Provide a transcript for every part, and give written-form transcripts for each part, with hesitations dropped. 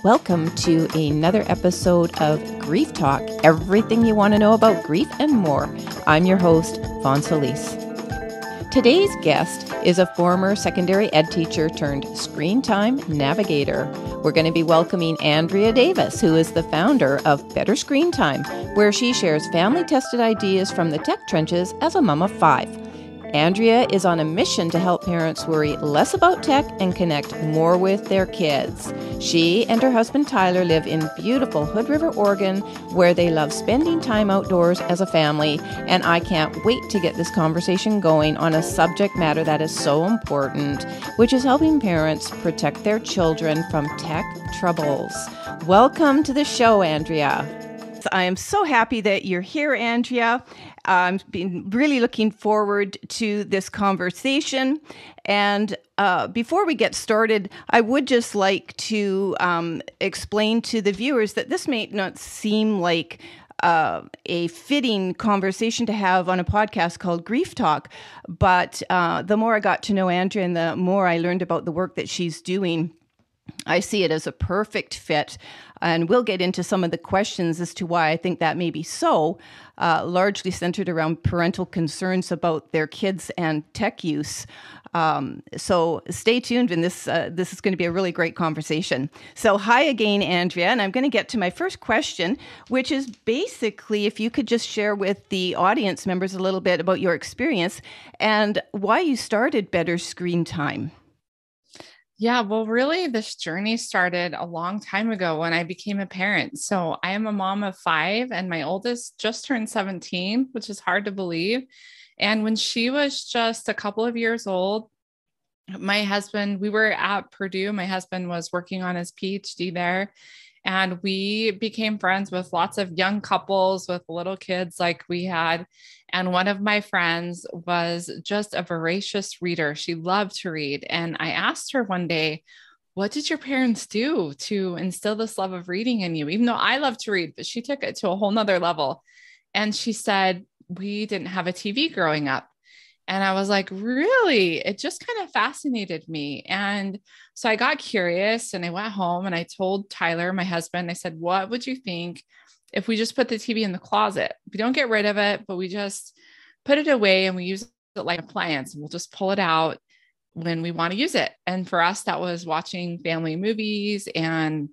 Welcome to another episode of Grief Talk, everything you want to know about grief and more. I'm your host, Vonne Solis. Today's guest is a former secondary ed teacher turned screentime navigator. We're going to be welcoming Andrea Davis, who is the founder of Better Screentime, where she shares family-tested ideas from the tech trenches as a mom of 5. Andrea is on a mission to help parents worry less about tech and connect more with their kids. She and her husband Tyler live in beautiful Hood River, Oregon, where they love spending time outdoors as a family, and I can't wait to get this conversation going on a subject matter that is so important, which is helping parents protect their children from tech troubles. Welcome to the show, Andrea. I am so happy that you're here, Andrea. I've been really looking forward to this conversation. And before we get started, I would just like to explain to the viewers that this may not seem like a fitting conversation to have on a podcast called Grief Talk. But the more I got to know Andrea and the more I learned about the work that she's doing, I see it as a perfect fit, and we'll get into some of the questions as to why I think that may be so, largely centered around parental concerns about their kids and tech use. So stay tuned, and this is going to be a really great conversation. So hi again, Andrea, and I'm going to get to my first question, which is basically if you could just share with the audience members a little bit about your experience and why you started Better Screentime. Yeah, well, really, this journey started a long time ago when I became a parent. So I am a mom of 5, and my oldest just turned 17, which is hard to believe. And when she was just a couple of years old, my husband, we were at Purdue. My husband was working on his PhD there. And we became friends with lots of young couples with little kids like we had. And one of my friends was just a voracious reader. She loved to read. And I asked her one day, what did your parents do to instill this love of reading in you? Even though I love to read, but she took it to a whole nother level. And she said, we didn't have a TV growing up. And I was like, really? It just kind of fascinated me. And so I got curious and I went home and I told Tyler, my husband, I said, what would you think if we just put the TV in the closet? We don't get rid of it, but we just put it away and we use it like an appliance, and we'll just pull it out when we want to use it. And for us, that was watching family movies and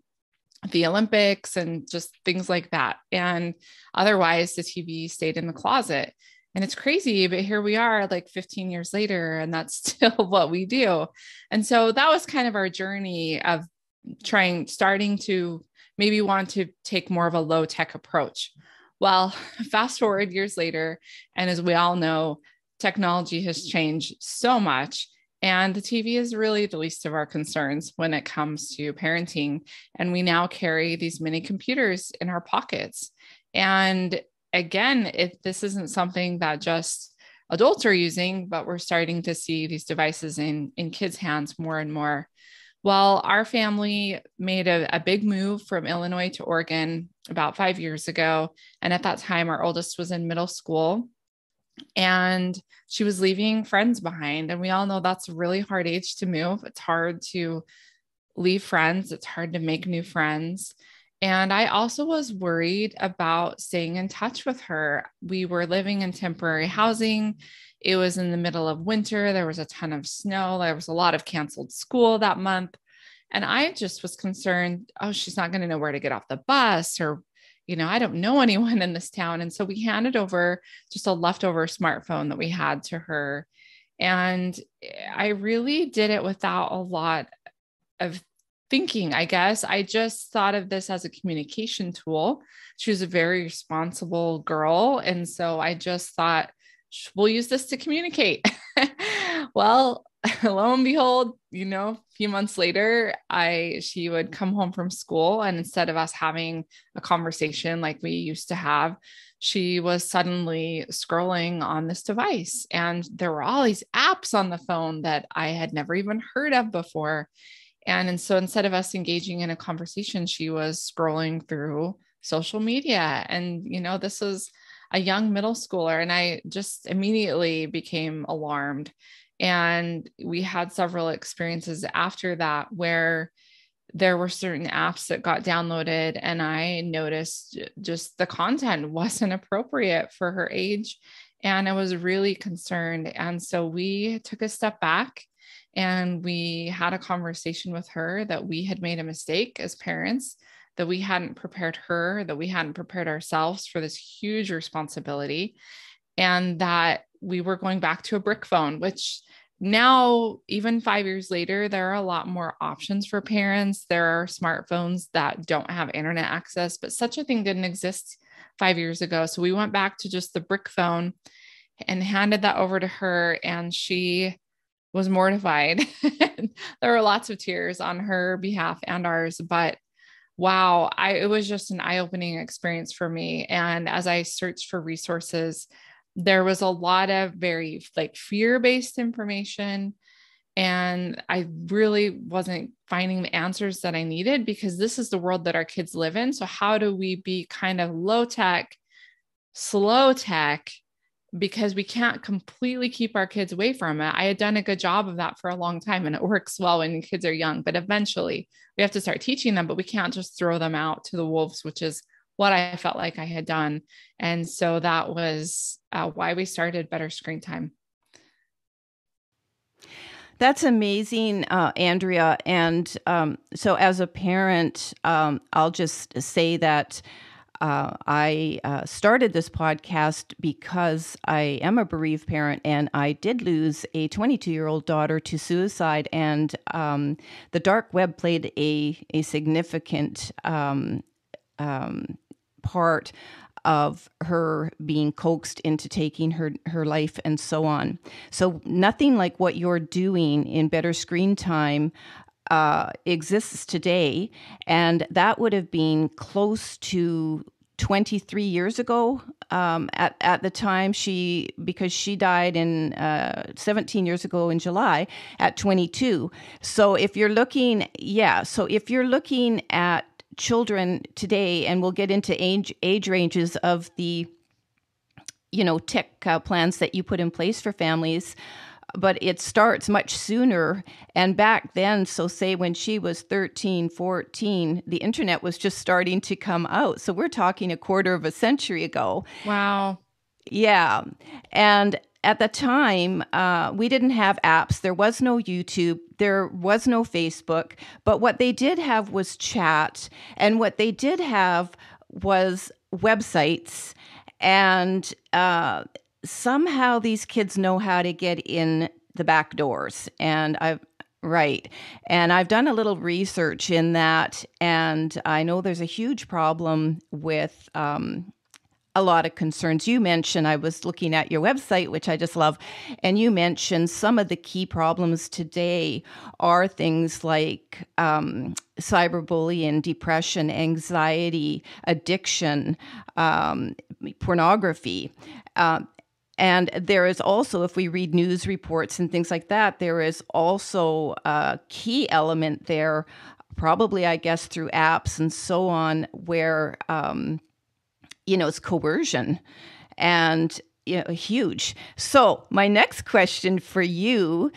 the Olympics and just things like that. And otherwise, the TV stayed in the closet. And it's crazy, but here we are like 15 years later, and that's still what we do. And so that was kind of our journey of starting to maybe want to take more of a low tech approach. Well, fast forward years later, and as we all know, technology has changed so much. And the TV is really the least of our concerns when it comes to parenting. And we now carry these mini computers in our pockets. And again, this isn't something that just adults are using, but we're starting to see these devices in kids' hands more and more. Well, our family made a big move from Illinois to Oregon about 5 years ago. And at that time, our oldest was in middle school and she was leaving friends behind. And we all know that's a really hard age to move. It's hard to leave friends. It's hard to make new friends. And I also was worried about staying in touch with her. We were living in temporary housing. It was in the middle of winter. There was a ton of snow. There was a lot of canceled school that month. And I just was concerned, oh, she's not going to know where to get off the bus, or, I don't know anyone in this town. And so we handed over just a leftover smartphone that we had to her. And I really did it without a lot of thinking, I guess. I just thought of this as a communication tool. She was a very responsible girl. And so I just thought, we'll use this to communicate. Well, lo and behold, a few months later, she would come home from school, and instead of us having a conversation like we used to have, she was suddenly scrolling on this device. And there were all these apps on the phone that I had never even heard of before. And so instead of us engaging in a conversation, she was scrolling through social media. And, this was a young middle schooler. And I just immediately became alarmed. And we had several experiences after that where there were certain apps that got downloaded, and I noticed just the content wasn't appropriate for her age. And I was really concerned. And so we took a step back and we had a conversation with her that we had made a mistake as parents, that we hadn't prepared her, that we hadn't prepared ourselves for this huge responsibility, and that we were going back to a brick phone, which now, even 5 years later, there are a lot more options for parents. There are smartphones that don't have internet access, but such a thing didn't exist 5 years ago. So we went back to just the brick phone and handed that over to her, and she was mortified. There were lots of tears on her behalf and ours, but wow, it was just an eye-opening experience for me. And as I searched for resources, there was a lot of very like fear-based information. And I really wasn't finding the answers that I needed, because this is the world that our kids live in. So how do we be kind of low tech, slow tech, because we can't completely keep our kids away from it. I had done a good job of that for a long time, and it works well when kids are young, but eventually we have to start teaching them, but we can't just throw them out to the wolves, which is what I felt like I had done. And so that was why we started Better Screen Time. That's amazing, Andrea. And so as a parent, I'll just say that I started this podcast because I am a bereaved parent, and I did lose a 22-year-old daughter to suicide. And the dark web played a significant part of her being coaxed into taking her life and so on. So nothing like what you're doing in Better Screen Time exists today. And that would have been close to 23 years ago at the time, because she died in 17 years ago in July at 22. So if you're looking at children today, and we'll get into age ranges of the tech plans that you put in place for families, but it starts much sooner. And back then, so say when she was 13, 14, the internet was just starting to come out. So we're talking a quarter of a century ago. Wow. Yeah. And at the time, we didn't have apps. There was no YouTube. There was no Facebook. But what they did have was chat. And what they did have was websites. And somehow these kids know how to get in the back doors. And I've done a little research in that. And I know there's a huge problem with a lot of concerns. You mentioned, I was looking at your website, which I just love, and you mentioned some of the key problems today are things like cyberbullying, depression, anxiety, addiction, pornography. And there is also, if we read news reports and things like that, there is also a key element there, probably, I guess, through apps and so on, where it's coercion, and huge. So my next question for you,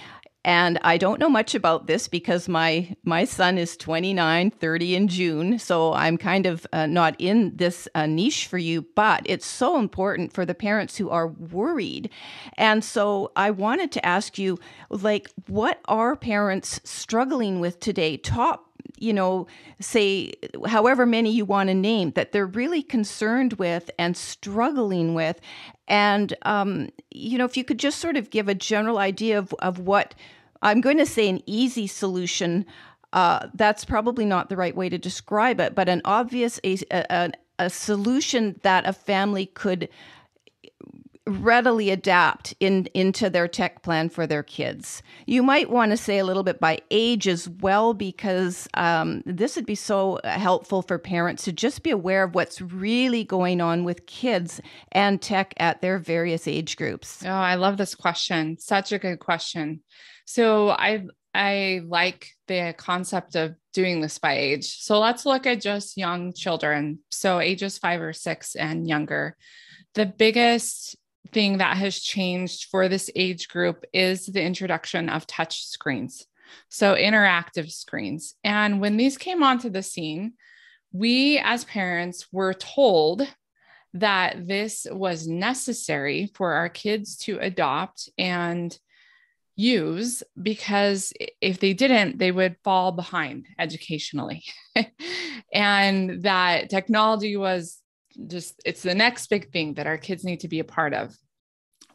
and I don't know much about this because my son is 29, 30 in June, so I'm kind of not in this niche for you, but it's so important for the parents who are worried. And so I wanted to ask you, like, what are parents struggling with today? Say however many you want to name, that they're really concerned with and struggling with. And, if you could just sort of give a general idea of what I'm going to say an easy solution, that's probably not the right way to describe it, but an obvious, a solution that a family could readily adapt into their tech plan for their kids. You might want to say a little bit by age as well, because this would be so helpful for parents to just be aware of what's really going on with kids and tech at their various age groups. Oh, I love this question. Such a good question. So I like the concept of doing this by age. So let's look at just young children. So ages 5 or 6 and younger. The biggest thing that has changed for this age group is the introduction of touch screens. So interactive screens. And when these came onto the scene, we as parents were told that this was necessary for our kids to adopt and use, because if they didn't, they would fall behind educationally. And that technology was just, it's the next big thing that our kids need to be a part of.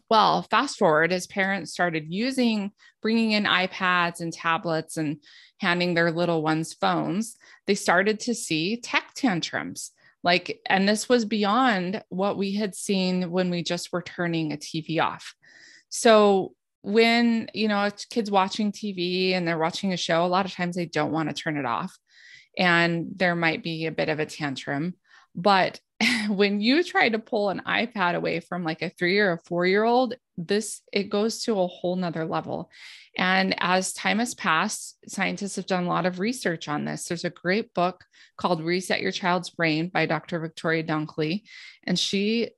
Well, fast forward, as parents started bringing in iPads and tablets and handing their little ones phones, they started to see tech tantrums. And this was beyond what we had seen when we just were turning a TV off. So when, a kid's watching TV and they're watching a show, a lot of times they don't want to turn it off. And there might be a bit of a tantrum. But when you try to pull an iPad away from like a 3 or a 4-year-old, it goes to a whole nother level. And as time has passed, scientists have done a lot of research on this. There's a great book called Reset Your Child's Brain by Dr. Victoria Dunkley. And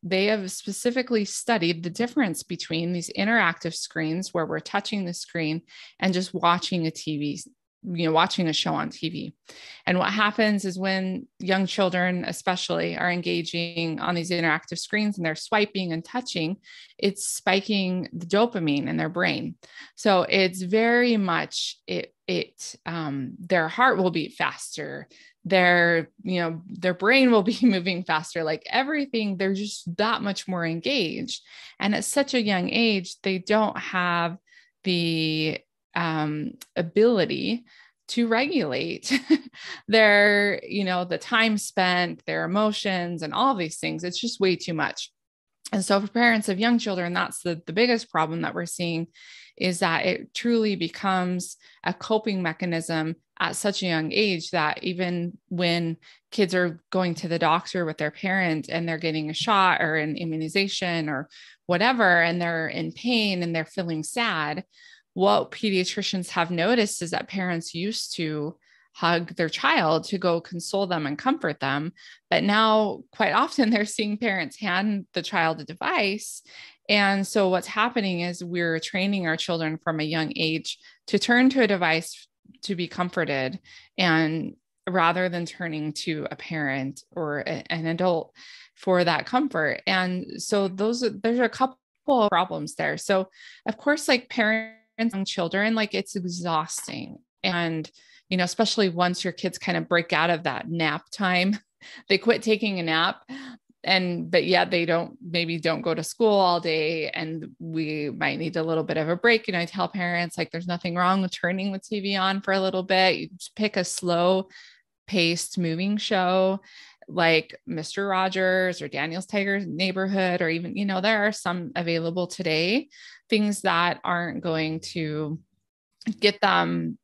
they have specifically studied the difference between these interactive screens where we're touching the screen and just watching watching a show on TV. And what happens is when young children, especially, are engaging on these interactive screens and they're swiping and touching, it's spiking the dopamine in their brain. So it's very much their heart will beat faster. Their brain will be moving faster, like everything. They're just that much more engaged. And at such a young age, they don't have the ability to regulate the time spent, their emotions, and all these things. It's just way too much. And so for parents of young children, that's the biggest problem that we're seeing, is that it truly becomes a coping mechanism at such a young age that even when kids are going to the doctor with their parent and they're getting a shot or an immunization or whatever, and they're in pain and they're feeling sad, what pediatricians have noticed is that parents used to hug their child to go console them and comfort them. But now quite often they're seeing parents hand the child a device. And so what's happening is we're training our children from a young age to turn to a device to be comforted, and rather than turning to a parent or an adult for that comfort. And so there's a couple of problems there. So of course, like parents and young children, like it's exhausting. And, especially once your kids kind of break out of that nap time, they quit taking a nap, but yet they don't go to school all day. And we might need a little bit of a break. I tell parents, like, there's nothing wrong with turning the TV on for a little bit. You just pick a slow paced moving show like Mr. Rogers or Daniel's Tiger Neighborhood, or even, there are some available today, things that aren't going to get them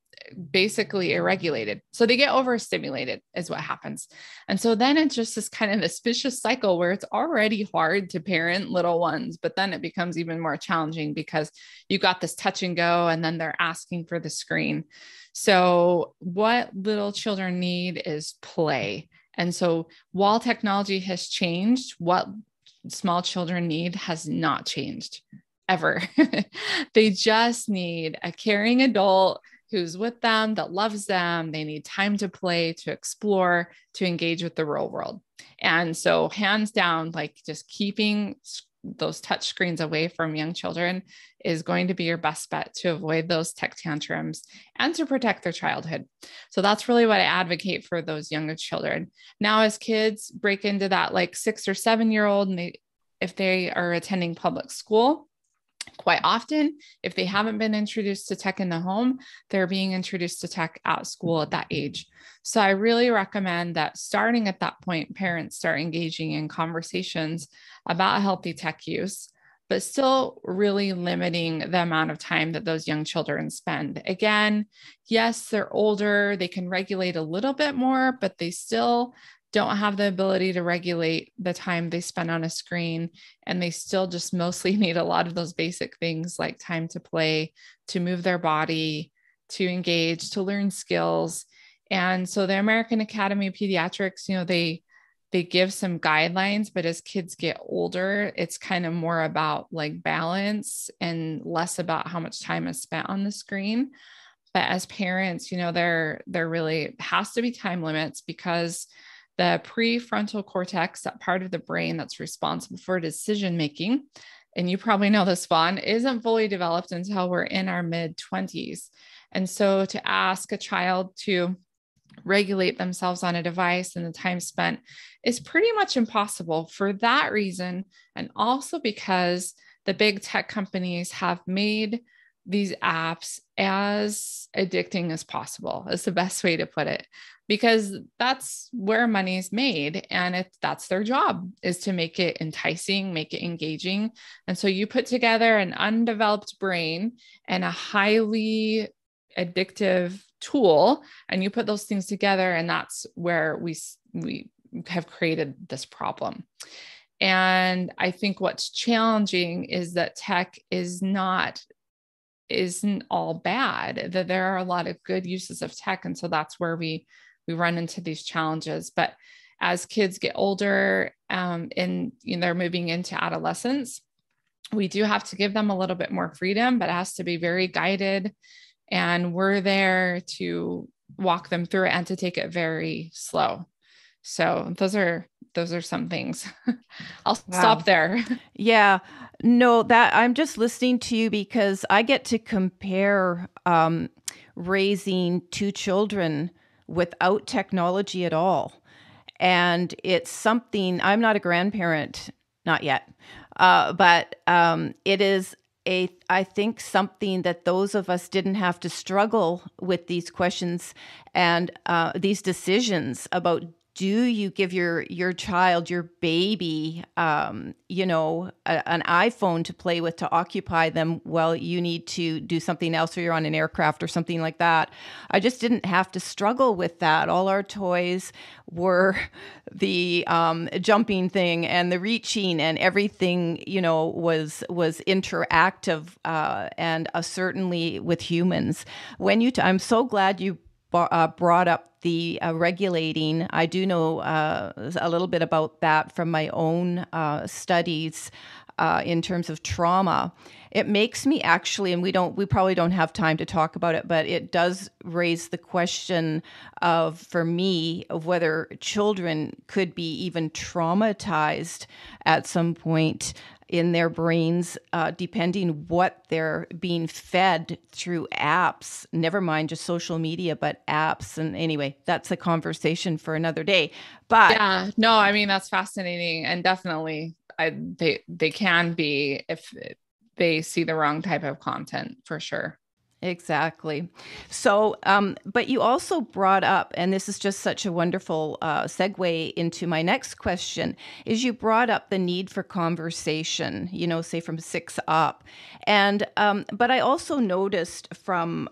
basically irregulated. So they get overstimulated is what happens. And so then it's just this kind of this vicious cycle where it's already hard to parent little ones, but then it becomes even more challenging because you got this touch and go, and then they're asking for the screen. So what little children need is play. And so while technology has changed, what small children need has not changed ever. They just need a caring adult who's with them, that loves them. They need time to play, to explore, to engage with the real world. And so hands down, like just keeping those touch screens away from young children is going to be your best bet to avoid those tech tantrums and to protect their childhood. So that's really what I advocate for those younger children. Now, as kids break into that like 6 or 7-year-old, and if they are attending public school, quite often, if they haven't been introduced to tech in the home, they're being introduced to tech at school at that age. So I really recommend that starting at that point, parents start engaging in conversations about healthy tech use, but still really limiting the amount of time that those young children spend. Again, yes, they're older, they can regulate a little bit more, but they still don't have the ability to regulate the time they spend on a screen. And they still just mostly need a lot of those basic things like time to play, to move their body, to engage, to learn skills. And so the American Academy of Pediatrics, they give some guidelines, but as kids get older, it's kind of more about like balance and less about how much time is spent on the screen. But as parents, there really has to be time limits, because the prefrontal cortex, that part of the brain that's responsible for decision making, and you probably know this, Vonne, isn't fully developed until we're in our mid-20s. And so to ask a child to regulate themselves on a device and the time spent is pretty much impossible for that reason. And also because the big tech companies have made these apps as addicting as possible, is the best way to put it, because that's where money's made. And that's their job, is to make it enticing, make it engaging. And so you put together an undeveloped brain and a highly addictive tool, and you put those things together, and that's where we have created this problem. And I think what's challenging is that tech isn't all bad, that there are a lot of good uses of tech. And so that's where we run into these challenges. But as kids get older, and they're moving into adolescence, we do have to give them a little bit more freedom, but it has to be very guided. And we're there to walk them through it and to take it very slow. So those are some things. I'll stop there. Yeah, no, that I'm just listening to you because I get to compare raising two children without technology at all. And it's something, I'm not a grandparent, not yet, but it is I think something that those of us didn't have to struggle with these questions and these decisions about, do you give your child, your baby, an iPhone to play with to occupy them while you need to do something else, or you're on an aircraft or something like that? I just didn't have to struggle with that. All our toys were the jumping thing and the reaching, and everything, was interactive, and certainly with humans. I'm so glad you brought up the regulating. I do know a little bit about that from my own studies in terms of trauma. It makes me actually, and we probably don't have time to talk about it, but it does raise the question for me, of whether children could be even traumatized at some point in their brains, depending what they're being fed through apps, never mind just social media, but apps. And anyway, that's a conversation for another day. But yeah, no, I mean, that's fascinating. And definitely they can be, if they see the wrong type of content, for sure. Exactly. So, but you also brought up, and this is just such a wonderful segue into my next question, is you brought up the need for conversation, say from 6 up. And, but I also noticed from,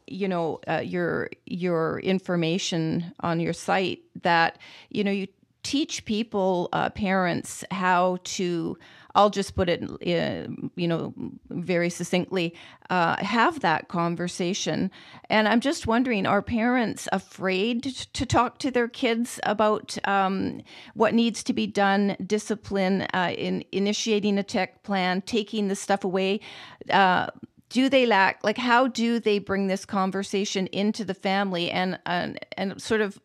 your information on your site that, you teach people, parents, how to, I'll just put it, very succinctly, have that conversation. And I'm just wondering, are parents afraid to talk to their kids about what needs to be done, discipline, in initiating a tech plan, taking the stuff away? Do they lack, how do they bring this conversation into the family, and sort of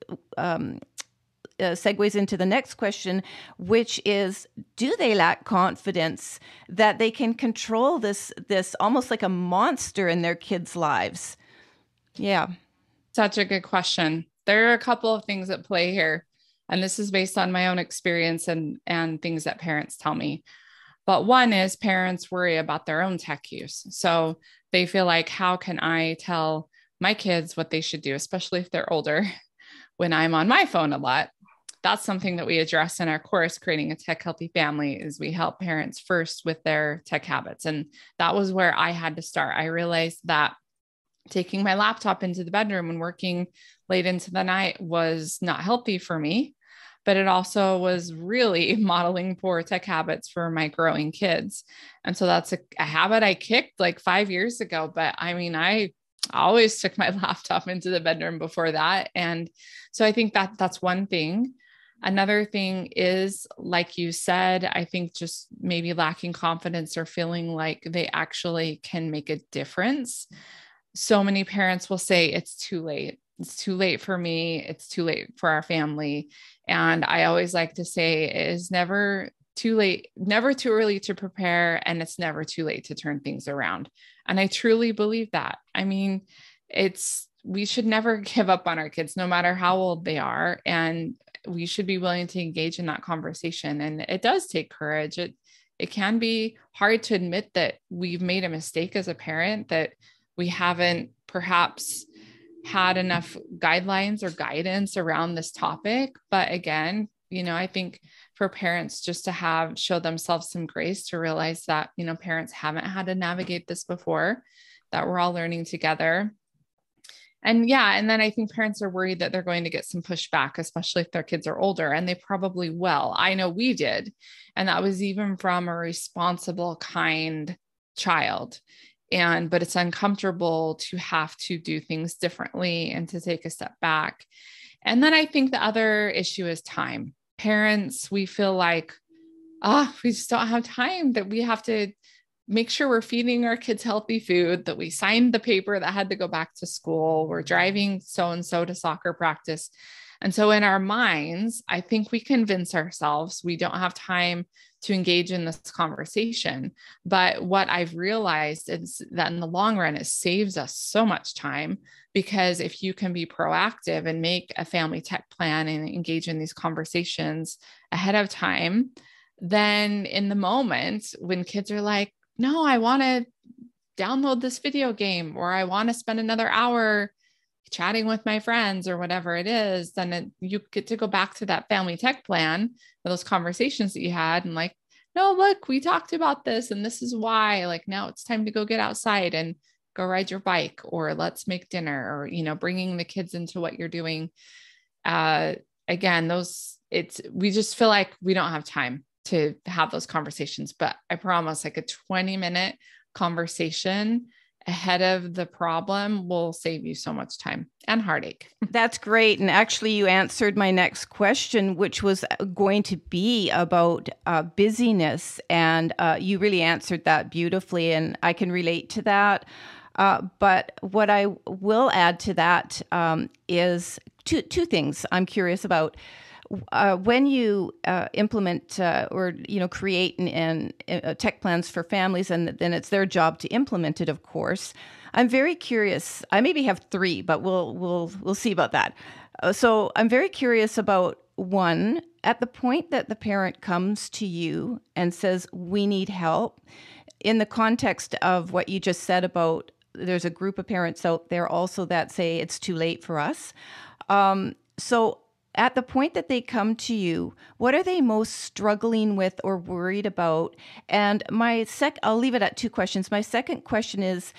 segues into the next question, which is, do they lack confidence that they can control this almost like a monster in their kids' lives? Yeah. Such a good question. There are a couple of things at play here, and this is based on my own experience and things that parents tell me. But one is, parents worry about their own tech use. So they feel like, how can I tell my kids what they should do, especially if they're older, when I'm on my phone a lot? That's something that we address in our course, Creating a Tech Healthy Family, is we help parents first with their tech habits. And that was where I had to start. I realized that taking my laptop into the bedroom and working late into the night was not healthy for me, but it also was really modeling poor tech habits for my growing kids. And so that's a habit I kicked like 5 years ago. But I mean, I always took my laptop into the bedroom before that. And so I think that's one thing. Another thing is, like you said, I think just maybe lacking confidence or feeling like they actually can make a difference. so many parents will say, it's too late. It's too late for me. It's too late for our family. And I always like to say it is never too late, never too early to prepare. And it's never too late to turn things around. And I truly believe that. I mean, we should never give up on our kids, no matter how old they are. And we should be willing to engage in that conversation. And it does take courage. It can be hard to admit that we've made a mistake as a parent, that we haven't perhaps had enough guidelines or guidance around this topic. But again, I think for parents just to show themselves some grace to realize that, parents haven't had to navigate this before, that we're all learning together. And then I think parents are worried that they're going to get some pushback, especially if their kids are older, and they probably will. I know we did. And that was even from a responsible, kind child. But it's uncomfortable to have to do things differently and to take a step back. And then I think the other issue is time. Parents, we feel like, we just don't have time, that we have to make sure we're feeding our kids healthy food, that we signed the paper that had to go back to school, we're driving so-and-so to soccer practice. And so in our minds, I think we convince ourselves we don't have time to engage in this conversation. But what I've realized is that in the long run, it saves us so much time, because if you can be proactive and make a family tech plan and engage in these conversations ahead of time, then in the moment when kids are like, no, I want to download this video game, or I want to spend another hour chatting with my friends, or whatever it is, then you get to go back to that family tech plan, those conversations that you had, and like, no, look, we talked about this and this is why, like, now it's time to go get outside and go ride your bike, or let's make dinner, or, bringing the kids into what you're doing. Again, we just feel like we don't have time to have those conversations, but I promise, like, a 20-minute conversation ahead of the problem will save you so much time and heartache. That's great. And actually, you answered my next question, which was going to be about busyness. And you really answered that beautifully. And I can relate to that. But what I will add to that is two things I'm curious about. When you implement or create and tech plans for families, and then it's their job to implement it, of course, I'm very curious. I maybe have three, but we'll see about that. So I'm very curious about one, at the point that the parent comes to you and says, we need help, in the context of what you just said about there's a group of parents out there also that say it's too late for us. So at the point that they come to you, what are they most struggling with or worried about? And I'll leave it at two questions. My second question is,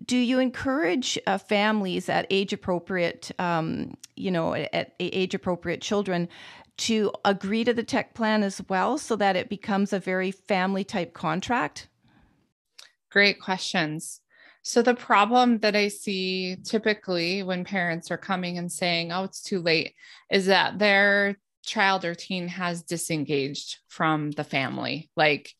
do you encourage families at age-appropriate, at age-appropriate children to agree to the tech plan as well, so that it becomes a very family-type contract? Great questions. So the problem that I see typically when parents are coming and saying, oh, it's too late, is that their child or teen has disengaged from the family. Like,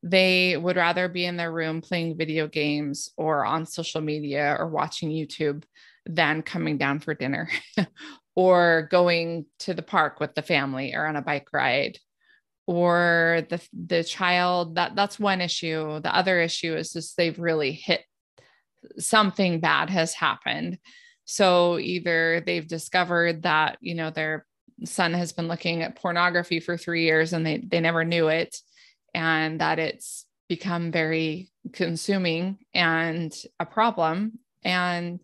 they would rather be in their room playing video games or on social media or watching YouTube than coming down for dinner or going to the park with the family or on a bike ride. Or the child, that's one issue. The other issue is just they've really hit something bad has happened. So either they've discovered that, their son has been looking at pornography for 3 years and they never knew it, and that it's become very consuming and a problem. And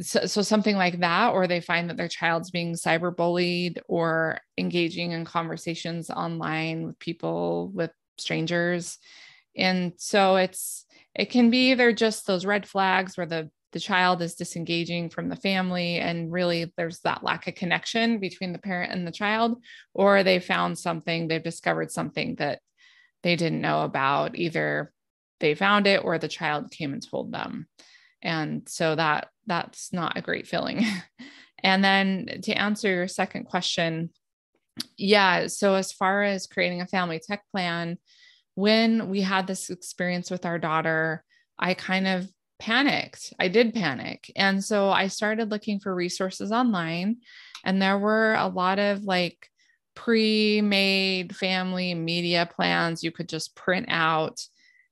so something like that, or they find that their child's being cyberbullied or engaging in conversations online with people, with strangers. And so it can be either just those red flags where the child is disengaging from the family and really there's that lack of connection between the parent and the child, or they've discovered something that they didn't know about. Either they found it or the child came and told them. And so that's not a great feeling. And then to answer your second question, so as far as creating a family tech plan, when we had this experience with our daughter, I kind of panicked. I did panic. And so I started looking for resources online, and there were a lot of like pre-made family media plans you could just print out.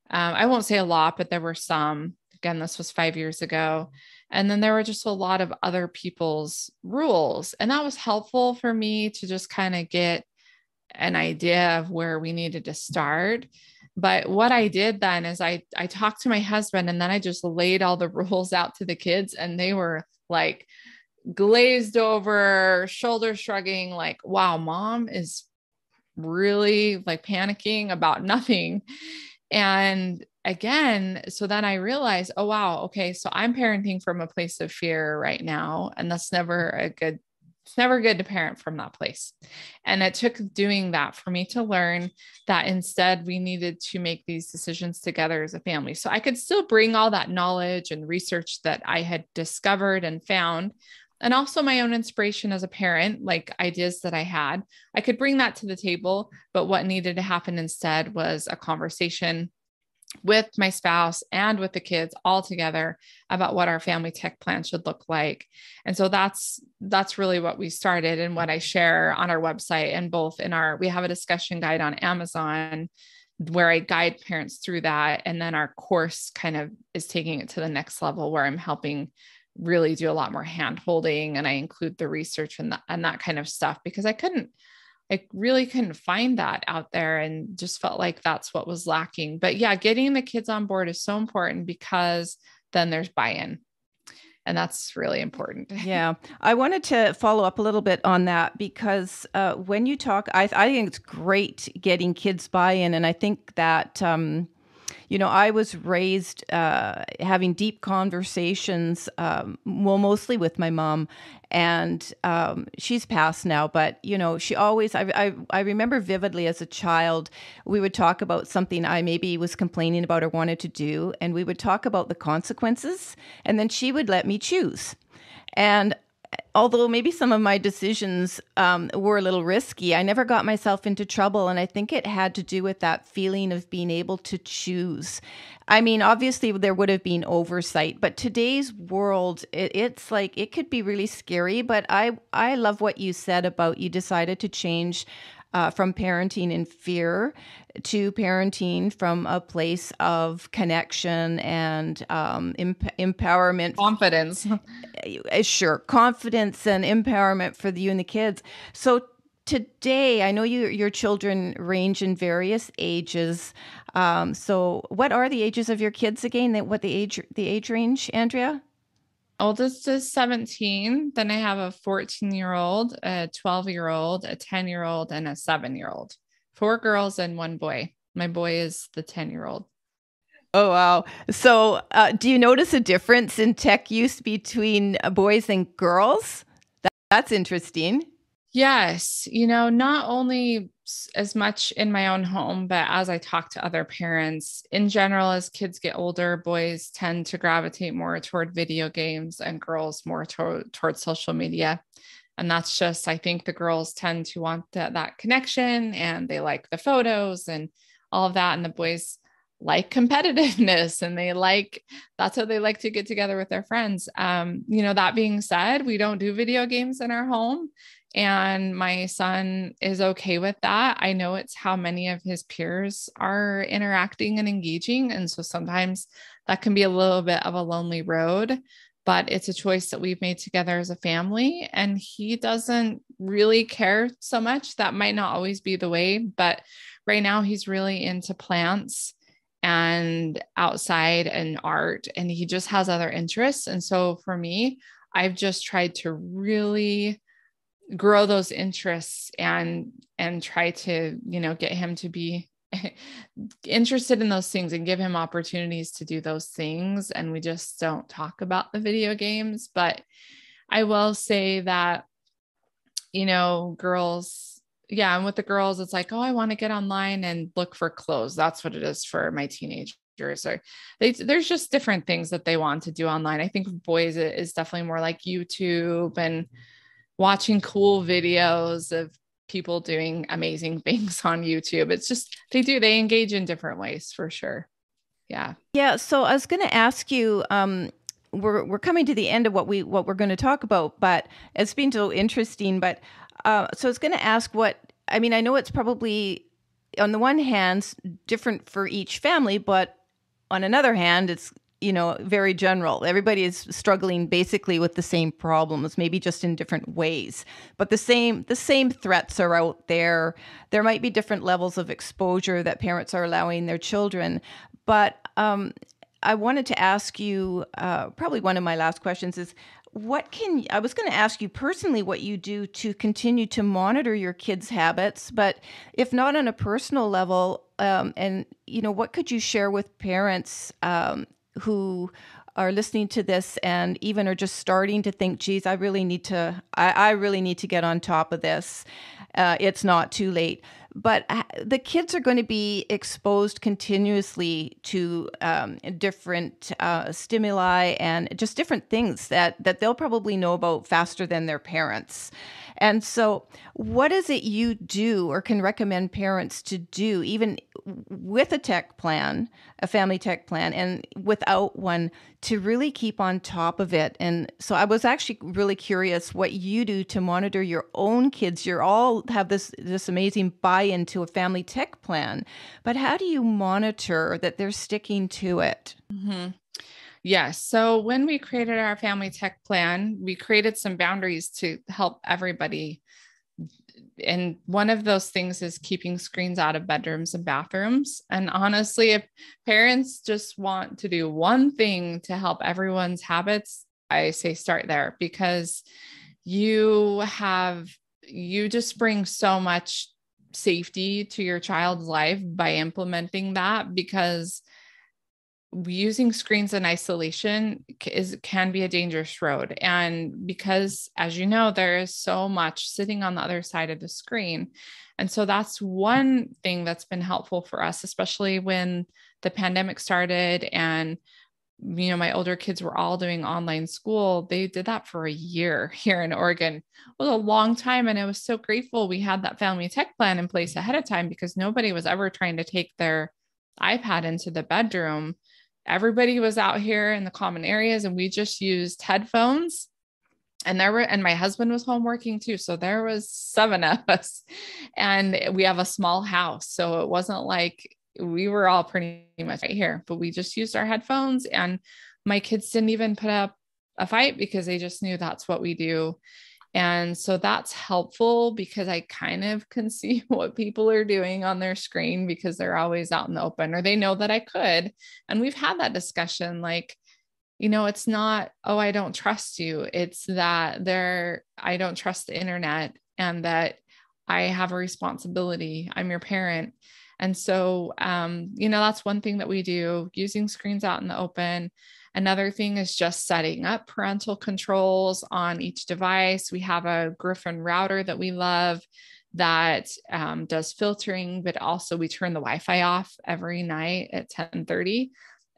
I won't say a lot, but there were some. Again, this was 5 years ago. And then there were just a lot of other people's rules. And that was helpful for me to just kind of get an idea of where we needed to start. But what I did then is I talked to my husband, and then I just laid all the rules out to the kids, and they were like glazed over, shoulder shrugging, like, wow, mom is really like panicking about nothing. And again, so then I realized, oh, wow, okay, so I'm parenting from a place of fear right now. And that's never a good, it's never good to parent from that place. And it took doing that for me to learn that instead we needed to make these decisions together as a family. So I could still bring all that knowledge and research that I had discovered and found, and also my own inspiration as a parent, like ideas that I had. I could bring that to the table, but what needed to happen instead was a conversation with my spouse and with the kids all together about what our family tech plan should look like. And so that's really what we started, and what I share on our website, and both in we have a discussion guide on Amazon where I guide parents through that. And then our course kind of is taking it to the next level, where I'm helping really do a lot more hand holding, and I include the research and that kind of stuff, because I really couldn't find that out there, and just felt like that's what was lacking. But yeah, getting the kids on board is so important, because then there's buy-in, and that's really important. Yeah. I wanted to follow up a little bit on that, because when you talk, I think it's great getting kids buy-in. And I think that, I was raised having deep conversations, mostly with my mom, and she's passed now, but, she always, I remember vividly as a child, we would talk about something I maybe was complaining about or wanted to do, and we would talk about the consequences, and then she would let me choose. And although maybe some of my decisions were a little risky, I never got myself into trouble. And I think it had to do with that feeling of being able to choose. I mean, obviously there would have been oversight, but today's world, it's like, it could be really scary. But I love what you said about you decided to change from parenting in fear to parenting from a place of connection and empowerment. Confidence. Sure. Confidence and empowerment for you and the kids. So today, I know your children range in various ages. So what are the ages of your kids again? What the age range, Andrea? Oldest is 17. Then I have a 14-year-old, a 12-year-old, a 10-year-old, and a 7-year-old. 4 girls and 1 boy. My boy is the 10-year-old. Oh, wow. So do you notice a difference in tech use between boys and girls? That's interesting. Yes. Not only as much in my own home, but as I talk to other parents in general, as kids get older, boys tend to gravitate more toward video games and girls more toward social media. And that's just, I think the girls tend to want that connection, and they like the photos and all of that. And the boys like competitiveness, and that's how they like to get together with their friends. That being said, we don't do video games in our home, and my son is okay with that. I know it's how many of his peers are interacting and engaging. And so sometimes that can be a little bit of a lonely road, but it's a choice that we've made together as a family. And he doesn't really care so much. That might not always be the way, but right now he's really into plants and outside and art, and he just has other interests. And so for me, I've just tried to really grow those interests and try to, get him to be interested in those things and give him opportunities to do those things. And we just don't talk about the video games. But I will say that, girls, yeah. And with the girls, it's like, oh, I want to get online and look for clothes. That's what it is for my teenagers. Or there's just different things that they want to do online. I think boys, it is definitely more like YouTube and watching cool videos of people doing amazing things on YouTube. It's just, they engage in different ways for sure. Yeah. Yeah. So I was going to ask you, we're coming to the end of what we're going to talk about, but it's been so interesting. But so I was going to ask I mean, I know it's probably on the one hand different for each family, but on another hand, it's very general. Everybody is struggling basically with the same problems, maybe just in different ways. But the same threats are out there. There might be different levels of exposure that parents are allowing their children. But I wanted to ask you, probably one of my last questions is, I was going to ask you personally what you do to continue to monitor your kids' habits, but if not on a personal level, and what could you share with parents who are listening to this and even are just starting to think, geez, I really need to get on top of this. It's not too late. But the kids are going to be exposed continuously to different stimuli and just different things that they'll probably know about faster than their parents. And so what is it you do or can recommend parents to do, even with a family tech plan, and without one, to really keep on top of it? And so I was actually really curious what you do to monitor your own kids. You all have this amazing buy-in to a family tech plan, but how do you monitor that they're sticking to it? Mm-hmm. Yes. So when we created our family tech plan, we created some boundaries to help everybody. And one of those things is keeping screens out of bedrooms and bathrooms. And honestly, if parents just want to do one thing to help everyone's habits, I say start there, because you just bring so much safety to your child's life by implementing that, because using screens in isolation can be a dangerous road. And because, as you know, there is so much sitting on the other side of the screen. And so that's one thing that's been helpful for us, especially when the pandemic started and my older kids were all doing online school. They did that for a year here in Oregon. It was a long time. And I was so grateful we had that family tech plan in place ahead of time, because nobody was ever trying to take their iPad into the bedroom. Everybody was out here in the common areas, and we just used headphones. And my husband was home working too. So there was 7 of us, and we have a small house. So it wasn't like we were all pretty much right here, but we just used our headphones, and my kids didn't even put up a fight because they just knew that's what we do. And so that's helpful, because I kind of can see what people are doing on their screen, because they're always out in the open, or they know that I could. And we've had that discussion, like, it's not, oh, I don't trust you. It's that I don't trust the internet, and that I have a responsibility. I'm your parent. And so, that's one thing that we do, using screens out in the open. Another thing is just setting up parental controls on each device. We have a Griffin router that we love that does filtering, but also we turn the Wi-Fi off every night at 10:30.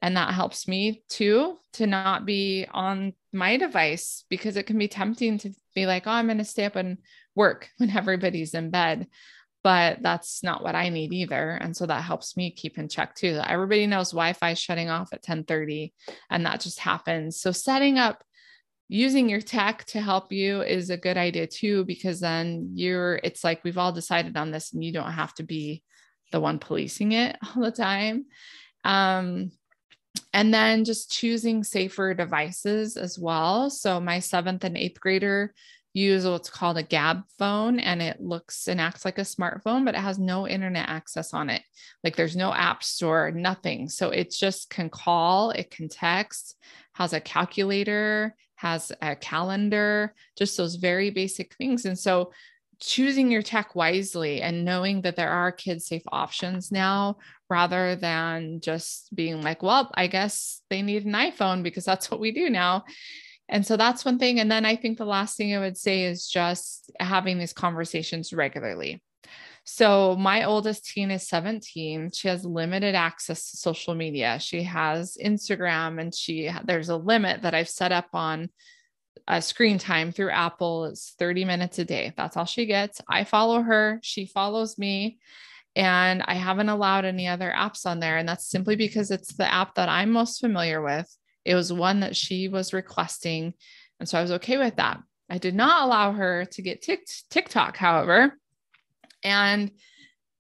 And that helps me too, to not be on my device, because it can be tempting to be like, oh, I'm going to stay up and work when everybody's in bed. But that's not what I need either. And so that helps me keep in check too. Everybody knows Wi-Fi is shutting off at 10:30, and that just happens. So setting up, using your tech to help you is a good idea too, because then it's like, we've all decided on this, and you don't have to be the one policing it all the time. And then just choosing safer devices as well. So my 7th and 8th grader use what's called a Gab phone, and it looks and acts like a smartphone, but it has no internet access on it. Like, there's no app store, nothing. So it just can call, it can text, has a calculator, has a calendar, just those very basic things. And so choosing your tech wisely and knowing that there are kid safe options now, rather than just being like, well, I guess they need an iPhone because that's what we do now. And so that's one thing. And then I think the last thing I would say is just having these conversations regularly. So my oldest teen is 17. She has limited access to social media. She has Instagram, and there's a limit that I've set up on screen time through Apple. It's 30 minutes a day. That's all she gets. I follow her. She follows me. And I haven't allowed any other apps on there. And that's simply because it's the app that I'm most familiar with. It was one that she was requesting. And so I was okay with that. I did not allow her to get TikTok, however. And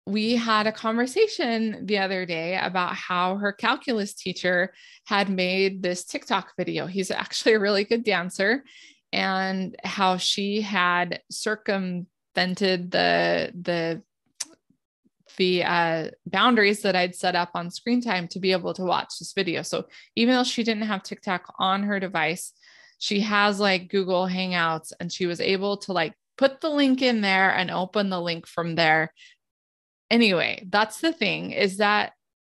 we had a conversation the other day about how her calculus teacher had made this TikTok video. He's actually a really good dancer, and how she had circumvented the boundaries that I'd set up on screen time to be able to watch this video. So even though she didn't have TikTok on her device, she has like Google Hangouts, and she was able to like put the link in there and open the link from there. Anyway, that's the thing, is that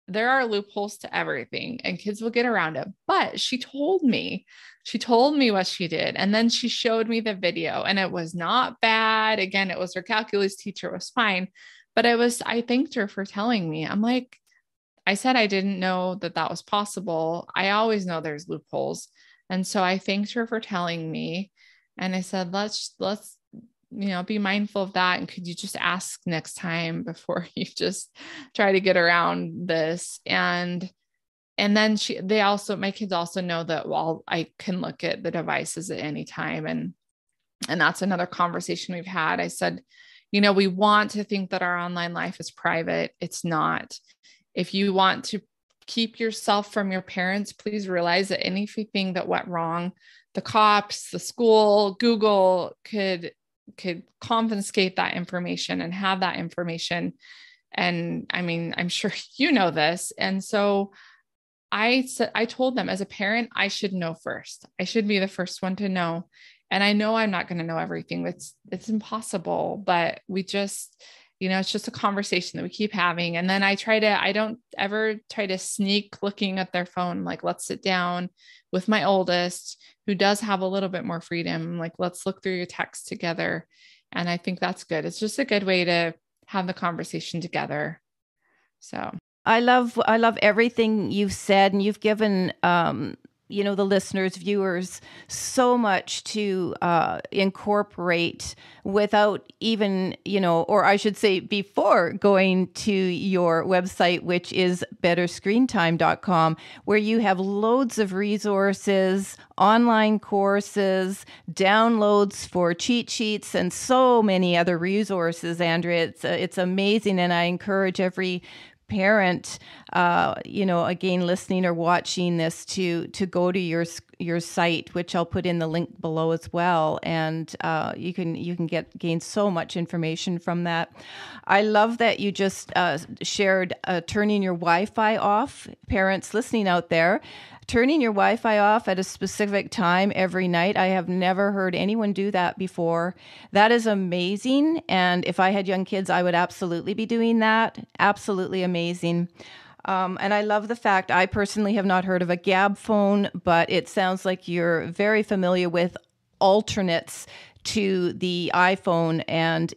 there are loopholes to everything and kids will get around it. But she told me what she did. And then she showed me the video, and it was not bad. Again, it was her calculus teacher, was fine. But I thanked her for telling me. I'm like, I said I didn't know that that was possible. I always know there's loopholes. And so I thanked her for telling me. And I said, let's be mindful of that. And could you just ask next time before you just try to get around this? And then my kids also know that, well, I can look at the devices at any time. And that's another conversation we've had. I said, we want to think that our online life is private. It's not. If you want to keep yourself from your parents, please realize that anything that went wrong, the cops, the school, Google could confiscate that information and have that information. And I mean, I'm sure you know this. And so I told them, as a parent, I should know first. I should be the first one to know. And I know I'm not going to know everything. It's impossible, but we just, it's just a conversation that we keep having. And then I don't ever try to sneak looking at their phone. Like, let's sit down with my oldest, who does have a little bit more freedom. Like, let's look through your text together. And I think that's good. It's just a good way to have the conversation together. So I love everything you've said, and you've given, the listeners, viewers, so much to incorporate without even, or I should say before going to your website, which is betterscreentime.com, where you have loads of resources, online courses, downloads for cheat sheets, and so many other resources, Andrea. It's amazing, and I encourage every parent, again, listening or watching this, to go to your site, which I'll put in the link below as well. And you can gain so much information from that. I love that you just shared turning your Wi-Fi off. Parents listening out there, turning your Wi-Fi off at a specific time every night. I have never heard anyone do that before. That is amazing. And if I had young kids, I would absolutely be doing that. Absolutely amazing. And I love the fact, I personally have not heard of a Gab phone, but it sounds like you're very familiar with alternates to the iPhone, and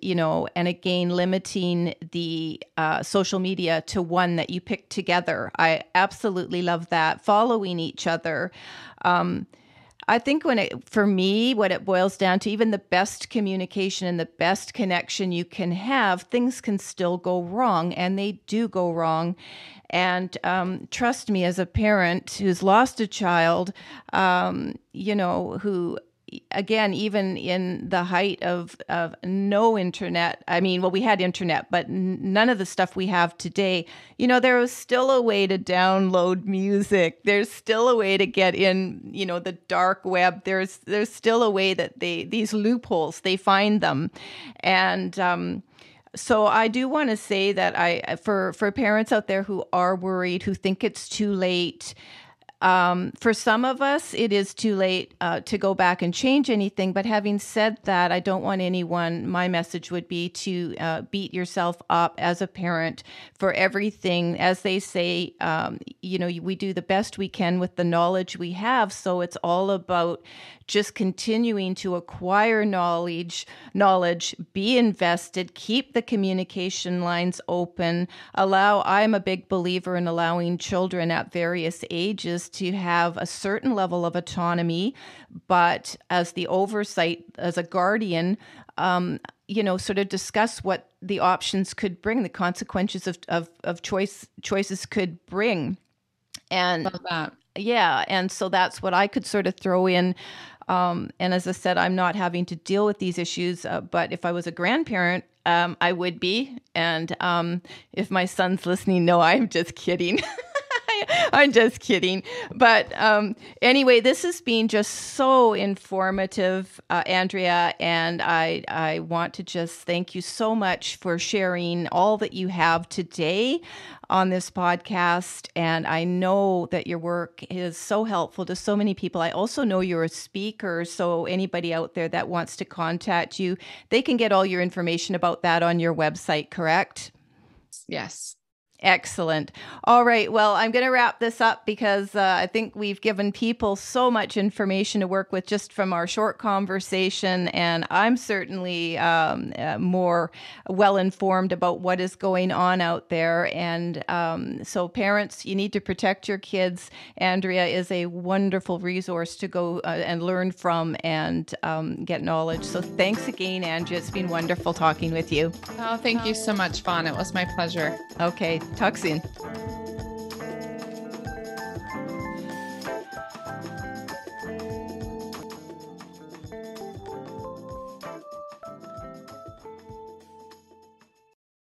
again, limiting the social media to one that you pick together. I absolutely love that. Following each other. I think for me, what it boils down to, even the best communication and the best connection you can have, things can still go wrong, and they do go wrong. And trust me, as a parent who's lost a child, who, again, even in the height of no internet, we had internet, but none of the stuff we have today, there was still a way to download music. There's still a way to get in, the dark web. There's still a way that these loopholes, they find them. And, so I do want to say that for parents out there who are worried, who think it's too late, for some of us, it is too late to go back and change anything. But having said that, I don't want my message would be to beat yourself up as a parent for everything. As they say, we do the best we can with the knowledge we have. So it's all about just continuing to acquire knowledge, be invested, keep the communication lines open, I'm a big believer in allowing children at various ages to have a certain level of autonomy, but as the oversight, as a guardian, sort of discuss what the options could bring, the consequences of choices could bring. And Love that. yeah, and so that's what I could sort of throw in. And as I said, I'm not having to deal with these issues, but if I was a grandparent, I would be. And if my son's listening, no, I'm just kidding. I'm just kidding. But anyway, this has been just so informative, Andrea, and I want to just thank you so much for sharing all that you have today on this podcast. And I know that your work is so helpful to so many people. I also know you're a speaker, so anybody out there that wants to contact you, they can get all your information about that on your website, correct? Yes. Excellent. All right. Well, I'm going to wrap this up because I think we've given people so much information to work with just from our short conversation. And I'm certainly more well-informed about what is going on out there. And so parents, you need to protect your kids. Andrea is a wonderful resource to go and learn from and get knowledge. So thanks again, Andrea. It's been wonderful talking with you. Oh, thank you so much, Vonne. It was my pleasure. Okay. Talk soon.